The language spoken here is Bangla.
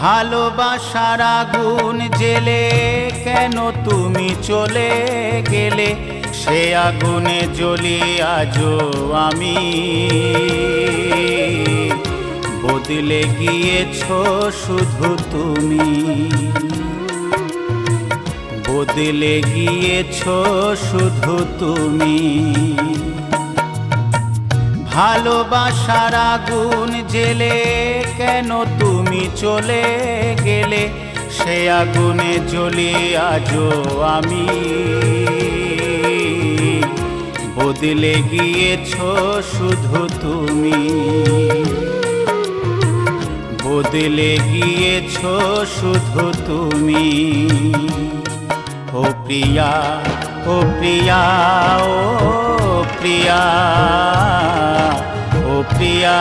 ভালোবাসার আগুন জেলে কেন তুমি চলে গেলে, সে আগুনে জ্বলি আজও আমি। বদলে গিয়েছো শুধু তুমি, বদলে গিয়েছো শুধু তুমি। ভালোবাসার আগুন জেলে কেন তুমি চলে গেলে, সে আগুনে জ্বলি আজও আমি। বদলে গিয়েছো শুধু তুমি, বদলে গিয়েছো শুধু তুমি। ও প্রিয়া, ও প্রিয়া, ও প্রিয়া, ও প্রিয়া।